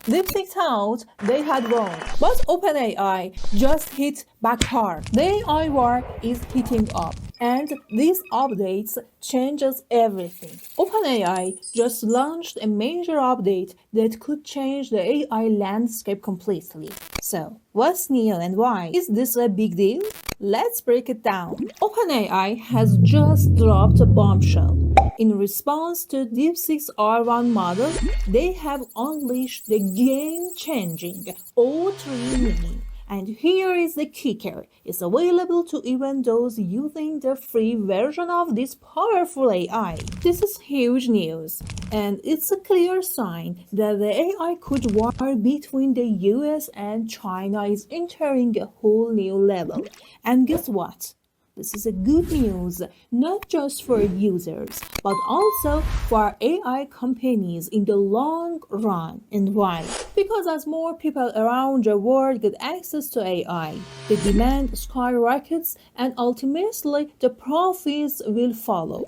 DeepSeek thought they had won, but OpenAI just hit back hard. The AI war is heating up, and these updates changes everything. OpenAI just launched a major update that could change the AI landscape completely. So, what's new and why? Is this a big deal? Let's break it down. OpenAI has just dropped a bombshell. In response to DeepSeek's R1 model, they have unleashed the game-changing O3 Mini. And here is the kicker. It's available to even those using the free version of this powerful AI. This is huge news, and it's a clear sign that the AI code war between the US and China is entering a whole new level. And guess what? This is a good news, not just for users, but also for AI companies in the long run. And why? Because as more people around the world get access to AI, the demand skyrockets and ultimately the profits will follow.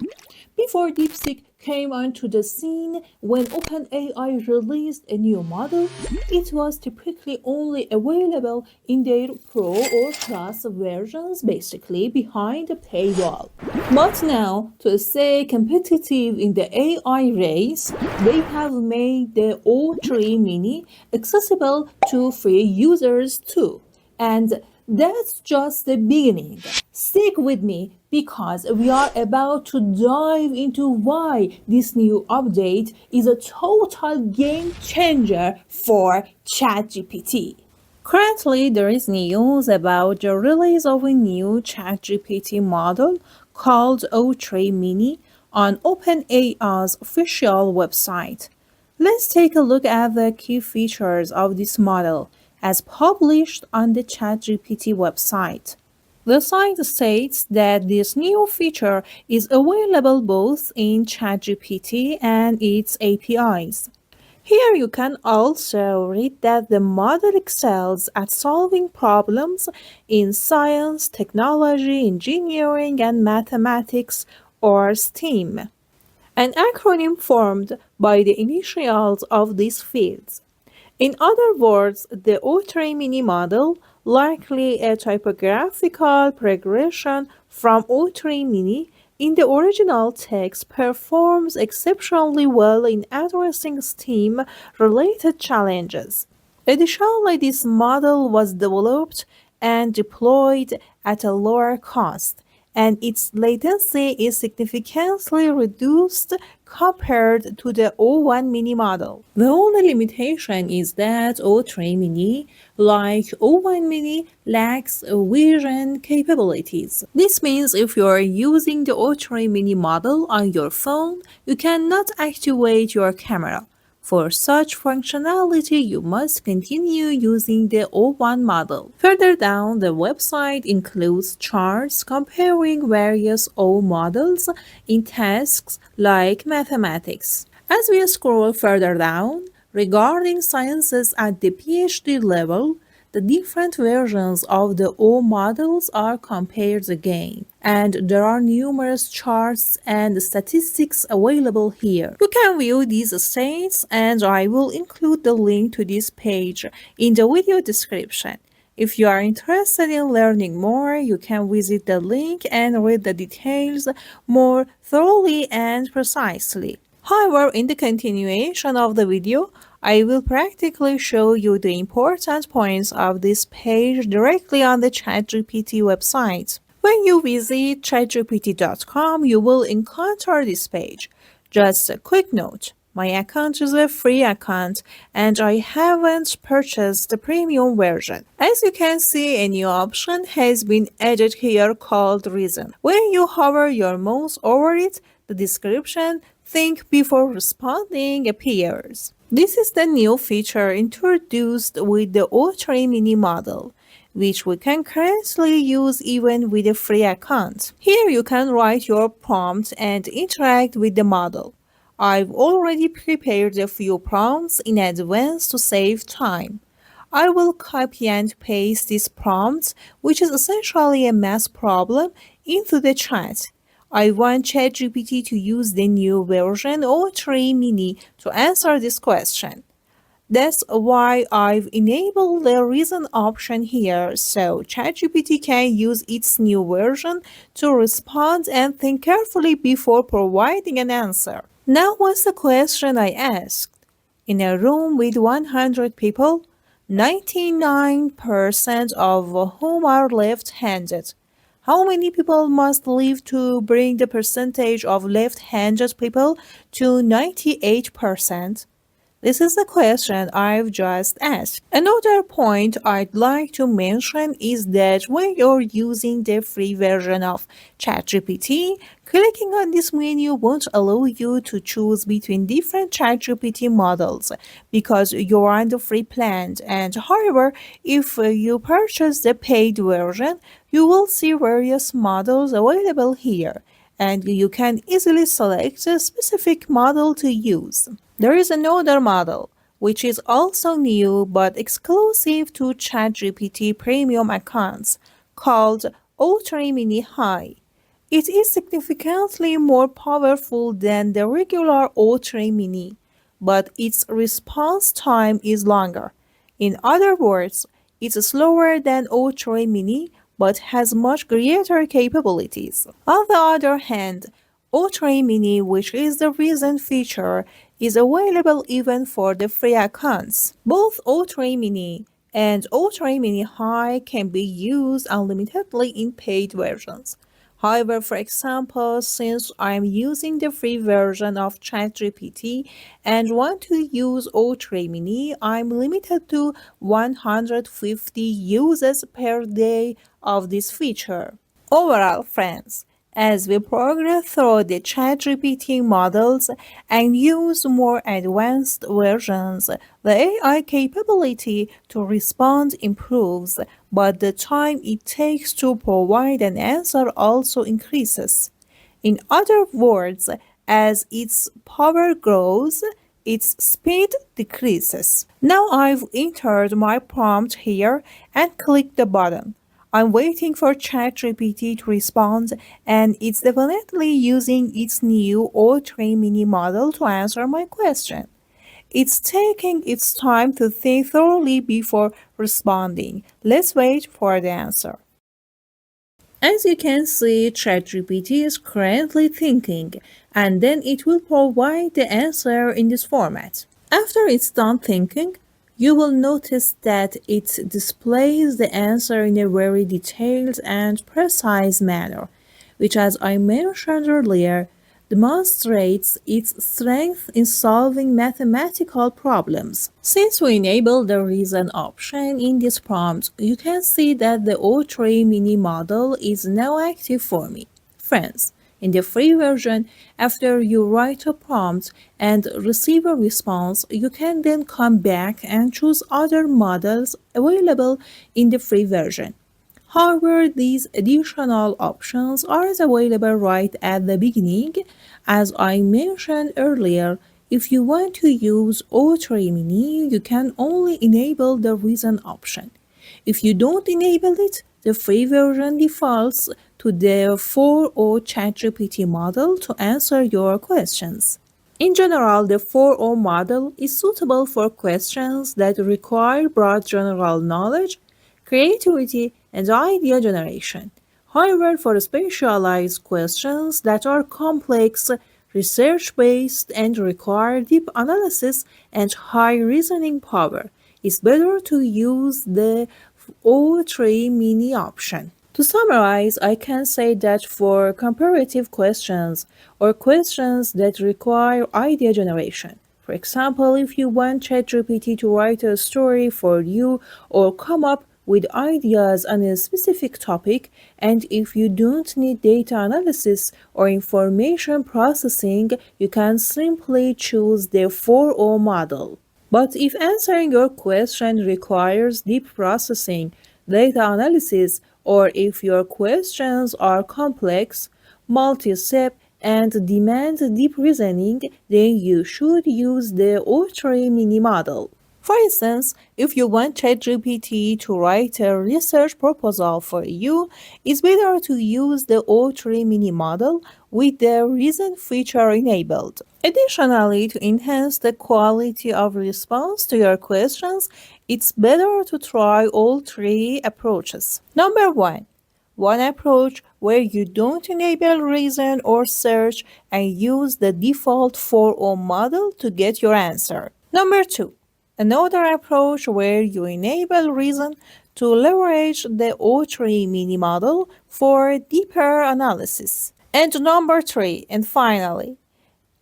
Before DeepSeek came onto the scene, when OpenAI released a new model, it was typically only available in their Pro or Plus versions, basically behind the paywall. But now, to stay competitive in the AI race, they have made the O3 Mini accessible to free users too. And that's just the beginning. Stick with me because we are about to dive into why this new update is a total game changer for ChatGPT. Currently, there is news about the release of a new ChatGPT model called O3 Mini on OpenAI's official website. Let's take a look at the key features of this model as published on the ChatGPT website. The site states that this new feature is available both in ChatGPT and its APIs. Here you can also read that the model excels at solving problems in science, technology, engineering, and mathematics, or STEAM, an acronym formed by the initials of these fields. In other words, the O3 Mini model, likely a typographical progression from O3 Mini in the original text, performs exceptionally well in addressing STEAM-related challenges. Additionally, this model was developed and deployed at a lower cost, and its latency is significantly reduced compared to the O1 Mini model. The only limitation is that O3 Mini, like O1 Mini, lacks vision capabilities. This means if you are using the O3 Mini model on your phone, you cannot activate your camera. For such functionality, you must continue using the O1 model. Further down, the website includes charts comparing various O models in tasks like mathematics. As we scroll further down, regarding sciences at the PhD level, the different versions of the O models are compared again, and there are numerous charts and statistics available here. You can view these stats, and I will include the link to this page in the video description. If you are interested in learning more, you can visit the link and read the details more thoroughly and precisely. However, in the continuation of the video, I will practically show you the important points of this page directly on the ChatGPT website. When you visit chatgpt.com, you will encounter this page. Just a quick note, my account is a free account and I haven't purchased the premium version. As you can see, a new option has been added here called Reason. When you hover your mouse over it, the description "Think before responding" appears. This is the new feature introduced with the O3 Mini model, which we can currently use even with a free account. Here you can write your prompt and interact with the model. I've already prepared a few prompts in advance to save time. I will copy and paste these prompts, which is essentially a math problem, into the chat. I want ChatGPT to use the new version O3 Mini to answer this question. That's why I've enabled the reason option here so ChatGPT can use its new version to respond and think carefully before providing an answer. Now, what's the question I asked? In a room with 100 people, 99% of whom are left handed. How many people must live to bring the percentage of left handed people to 98%? This is the question I've just asked. Another point I'd like to mention is that when you're using the free version of ChatGPT, clicking on this menu won't allow you to choose between different ChatGPT models because you're on the free plan. And however, if you purchase the paid version, you will see various models available here, and you can easily select a specific model to use. There is another model, which is also new but exclusive to ChatGPT premium accounts, called O3 Mini High. It is significantly more powerful than the regular O3 Mini, but its response time is longer. In other words, it's slower than O3 Mini but has much greater capabilities. On the other hand, O3 Mini, which is the recent feature, is available even for the free accounts. Both O3 Mini and O3 Mini High can be used unlimitedly in paid versions. However, for example, since I'm using the free version of ChatGPT and want to use O3 Mini, I'm limited to 150 uses per day of this feature. Overall, friends, as we progress through the ChatGPT models and use more advanced versions, the AI capability to respond improves, but the time it takes to provide an answer also increases. In other words, as its power grows, its speed decreases. Now I've entered my prompt here and clicked the button. I'm waiting for ChatGPT to respond, and it's definitely using its new O3 mini model to answer my question. It's taking its time to think thoroughly before responding. Let's wait for the answer. As you can see, ChatGPT is currently thinking, and then it will provide the answer in this format. After it's done thinking, you will notice that it displays the answer in a very detailed and precise manner, which, as I mentioned earlier, demonstrates its strength in solving mathematical problems. Since we enable the reason option in this prompt, you can see that the O3 mini model is now active for me. Friends, in the free version, after you write a prompt and receive a response, you can then come back and choose other models available in the free version. However, these additional options aren't available right at the beginning. As I mentioned earlier, if you want to use O3 Mini, you can only enable the reason option. If you don't enable it, the free version defaults to the 4.0 ChatGPT model to answer your questions. In general, the 4.0 model is suitable for questions that require broad general knowledge, creativity, and idea generation. However, for specialized questions that are complex, research-based, and require deep analysis and high reasoning power, it's better to use the O3 mini option. To summarize, I can say that for comparative questions or questions that require idea generation, for example, if you want ChatGPT to write a story for you or come up with ideas on a specific topic, and if you don't need data analysis or information processing, you can simply choose the 4.0 model. But if answering your question requires deep processing, data analysis, or if your questions are complex, multi-step, and demand deep reasoning, then you should use the O3 mini model. For instance, if you want ChatGPT to write a research proposal for you, it's better to use the O3 Mini model with the reason feature enabled. Additionally, to enhance the quality of response to your questions, it's better to try all three approaches. Number one approach where you don't enable reason or search and use the default 4O model to get your answer. Number two, another approach where you enable reason to leverage the O3 mini model for deeper analysis. And number three, and finally,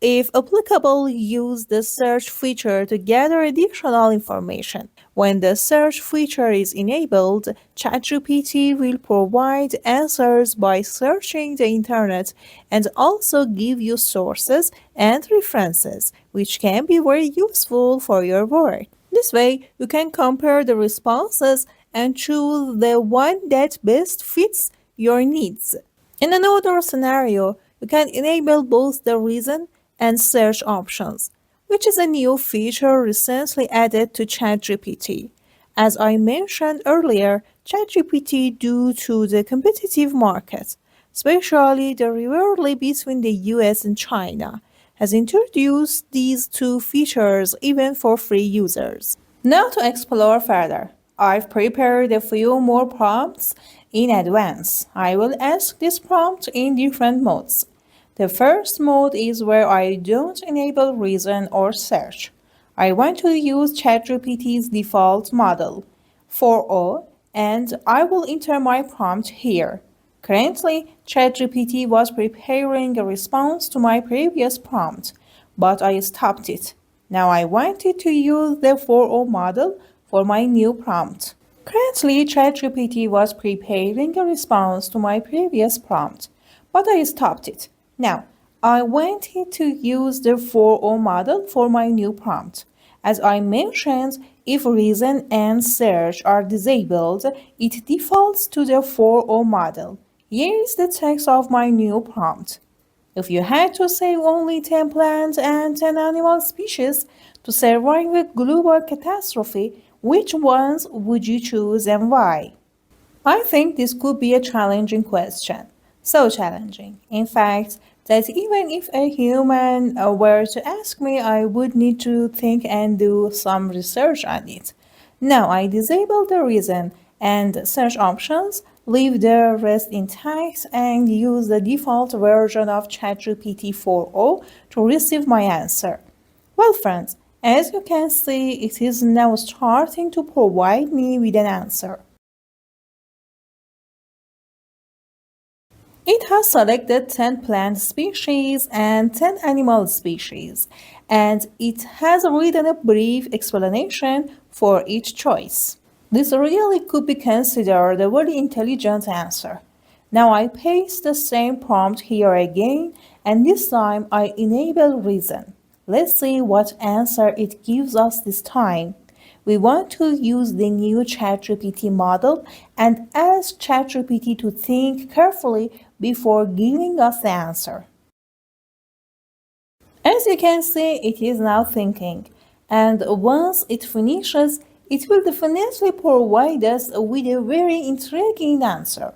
if applicable, use the search feature to gather additional information. When the search feature is enabled, ChatGPT will provide answers by searching the internet and also give you sources and references, which can be very useful for your work. This way, you can compare the responses and choose the one that best fits your needs. In another scenario, you can enable both the reason and search options, which is a new feature recently added to ChatGPT. As I mentioned earlier, ChatGPT, due to the competitive market, especially the rivalry between the US and China, has introduced these two features even for free users. Now to explore further, I've prepared a few more prompts in advance. I will ask this prompt in different modes. The first mode is where I don't enable reason or search. I want to use ChatGPT's default model, 4O, and I will enter my prompt here. Currently, ChatGPT was preparing a response to my previous prompt, but I stopped it. Now I wanted to use the 4O model for my new prompt. Currently, ChatGPT was preparing a response to my previous prompt, but I stopped it. Now, I wanted to use the 4O model for my new prompt. As I mentioned, if reason and search are disabled, it defaults to the 4O model. Here is the text of my new prompt. If you had to save only 10 plant and 10 animal species to survive a global catastrophe, which ones would you choose and why? I think this could be a challenging question. So challenging, in fact, that even if a human were to ask me, I would need to think and do some research on it. Now I disable the reason and search options, leave the rest intact, and use the default version of ChatGPT 4.0 to receive my answer. Well, friends, as you can see, it is now starting to provide me with an answer. It has selected 10 plant species and 10 animal species, and it has written a brief explanation for each choice. This really could be considered a very intelligent answer. Now I paste the same prompt here again, and this time I enable reason. Let's see what answer it gives us this time. We want to use the new ChatGPT model and ask ChatGPT to think carefully before giving us the answer. As you can see, it is now thinking, and once it finishes, it will definitely provide us with a very intriguing answer.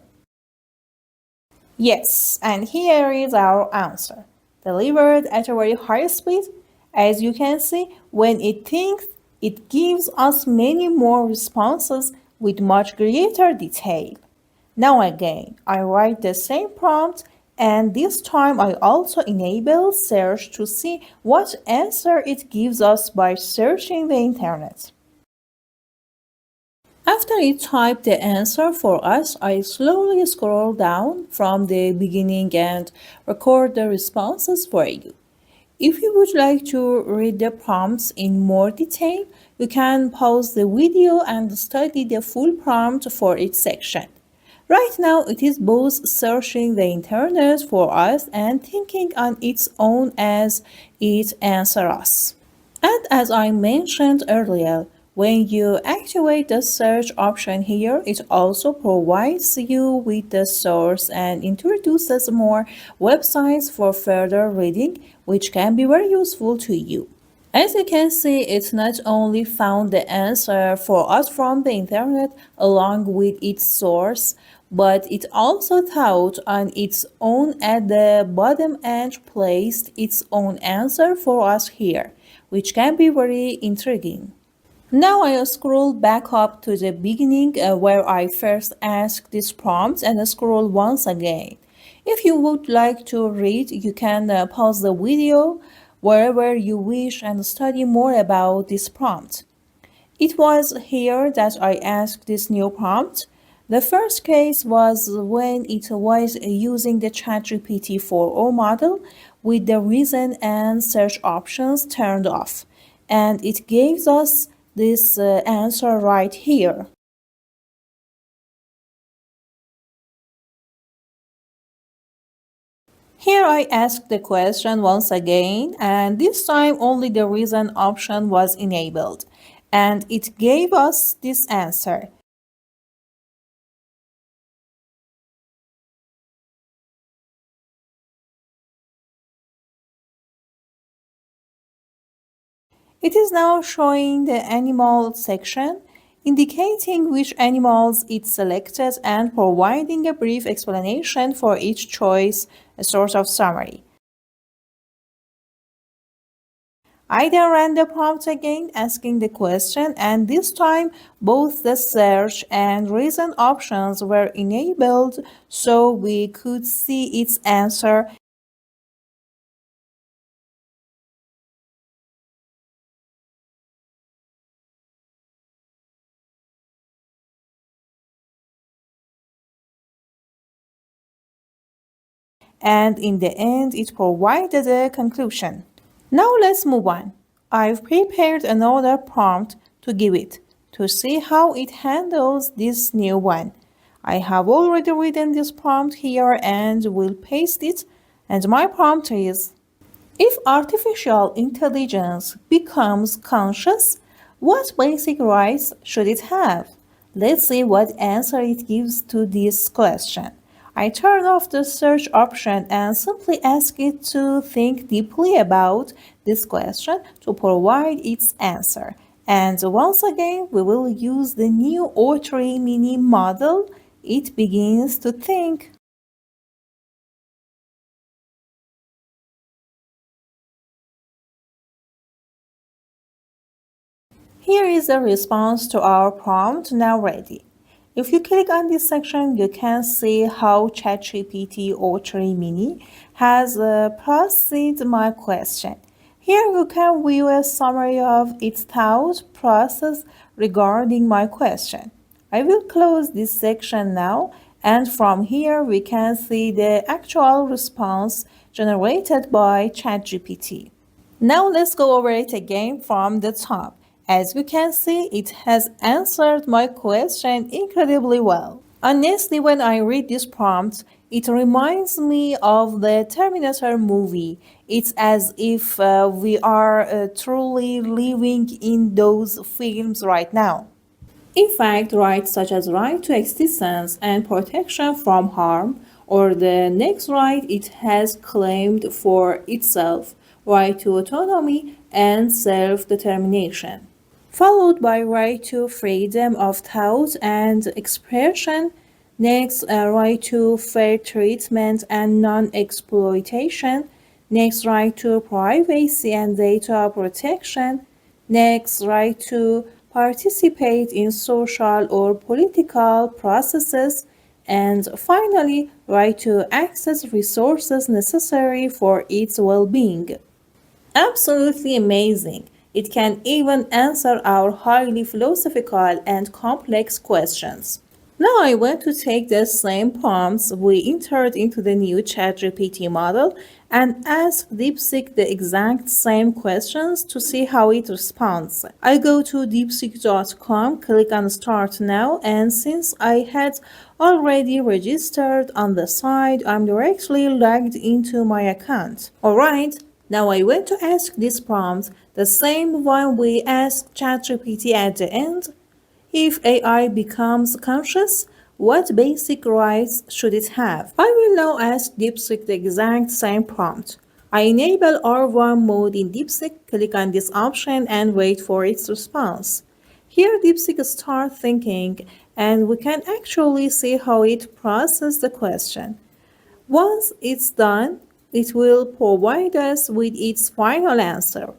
Yes, and here is our answer, delivered at a very high speed. As you can see, when it thinks, it gives us many more responses with much greater detail. Now again, I write the same prompt, and this time I also enable search to see what answer it gives us by searching the internet. After it typed the answer for us, I slowly scroll down from the beginning and record the responses for you. If you would like to read the prompts in more detail, you can pause the video and study the full prompt for each section. Right now, it is both searching the internet for us and thinking on its own as it answers us. And as I mentioned earlier, when you activate the search option here, it also provides you with the source and introduces more websites for further reading, which can be very useful to you. As you can see, it not only found the answer for us from the internet along with its source, but it also thought on its own at the bottom and placed its own answer for us here, which can be very intriguing. Now I scroll back up to the beginning where I first asked this prompt and scroll once again. If you would like to read, you can pause the video wherever you wish and study more about this prompt. It was here that I asked this new prompt. The first case was when it was using the ChatGPT 4o model with the reason and search options turned off, and it gives us this answer right here. Here I asked the question once again, and this time only the reason option was enabled, and it gave us this answer. It is now showing the animal section, indicating which animals it selected and providing a brief explanation for each choice, a sort of summary. I then ran the prompt again, asking the question, and this time both the search and reason options were enabled so we could see its answer. And in the end, it provided a conclusion. Now let's move on. I've prepared another prompt to give it to see how it handles this new one. I have already written this prompt here and will paste it, and my prompt is: if artificial intelligence becomes conscious, what basic rights should it have? Let's see what answer it gives to this question. I turn off the search option and simply ask it to think deeply about this question to provide its answer. And once again, we will use the new O3 Mini model. It begins to think. Here is the response to our prompt now ready. If you click on this section, you can see how ChatGPT O3 Mini has processed my question. Here you can view a summary of its thought process regarding my question. I will close this section now, and from here we can see the actual response generated by ChatGPT. Now let's go over it again from the top. As we can see, it has answered my question incredibly well. Honestly, when I read this prompt, it reminds me of the Terminator movie. It's as if we are truly living in those films right now. In fact, rights such as right to existence and protection from harm, or the next right it has claimed for itself, right to autonomy and self-determination, followed by right to freedom of thought and expression, next right to fair treatment and non-exploitation, next right to privacy and data protection, next right to participate in social or political processes, and finally right to access resources necessary for its well-being. Absolutely amazing. It can even answer our highly philosophical and complex questions. Now I want to take the same prompts we entered into the new ChatGPT model and ask DeepSeek the exact same questions to see how it responds. I go to deepseek.com, click on Start Now, and since I had already registered on the site, I'm directly logged into my account. Alright, now I want to ask this prompt, the same one we asked ChatGPT at the end. If AI becomes conscious, what basic rights should it have? I will now ask DeepSeek the exact same prompt. I enable R1 mode in DeepSeek, click on this option and wait for its response. Here DeepSeek starts thinking and we can actually see how it processes the question. Once it's done, it will provide us with its final answer.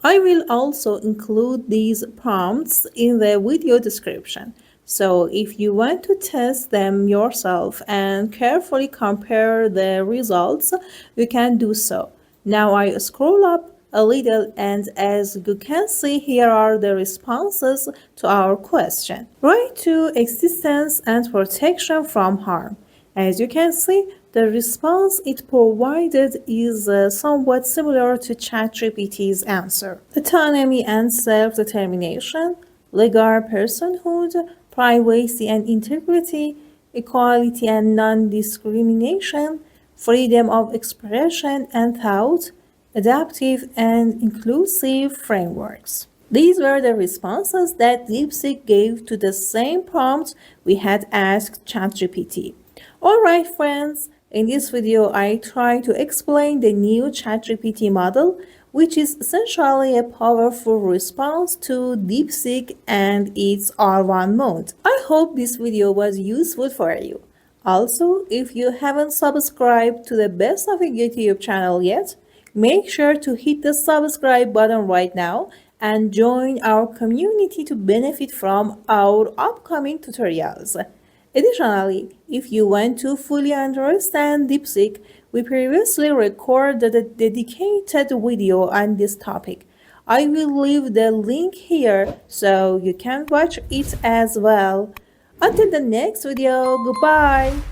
I will also include these prompts in the video description. So if you want to test them yourself and carefully compare the results, you can do so. Now I scroll up a little and as you can see here are the responses to our question. Right to existence and protection from harm. As you can see, the response it provided is somewhat similar to ChatGPT's answer. Autonomy and self-determination, legal personhood, privacy and integrity, equality and non-discrimination, freedom of expression and thought, adaptive and inclusive frameworks. These were the responses that DeepSeek gave to the same prompt we had asked ChatGPT. Alright friends, in this video I try to explain the new ChatGPT model, which is essentially a powerful response to DeepSeek and its R1 mode. I hope this video was useful for you. Also, if you haven't subscribed to the Best of It YouTube channel yet, make sure to hit the subscribe button right now and join our community to benefit from our upcoming tutorials. Additionally, if you want to fully understand DeepSeek, we previously recorded a dedicated video on this topic. I will leave the link here so you can watch it as well. Until the next video, goodbye!